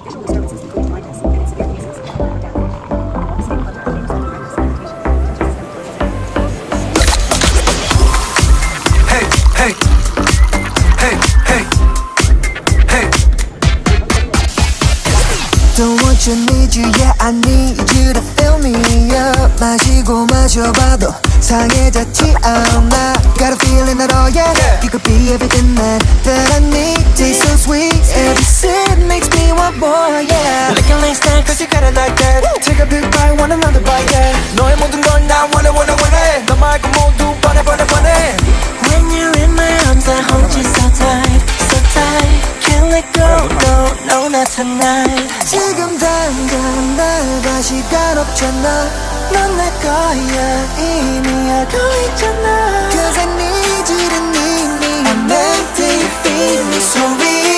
Visual disturbances equal to blindness, and in severe cases, death. Visiting other unnamed study practice meditation, such as Hey, hey, hey, hey, hey. Don't want you, need you, yeah I need you to fill me up. 마시고 마셔봐도 상해졌지 않아. Got a feeling that oh yeah, you could be everything that I need. Taste so sweet, every sip makes me want more, yeah. Looking like snack cause you got it like that. Take a big bite, want another bite, yeah. 너의 모든 걸 나 원해 너 말고 모두 번해 When you're in my arms I hold you so tight, so tight. Can't let go, no, no, not tonight. 지금 당장 나갈 시간 없잖아. 넌 내 거야 이미 알고 있잖아. Cause I need you to need me. I'm empty, feed me so real.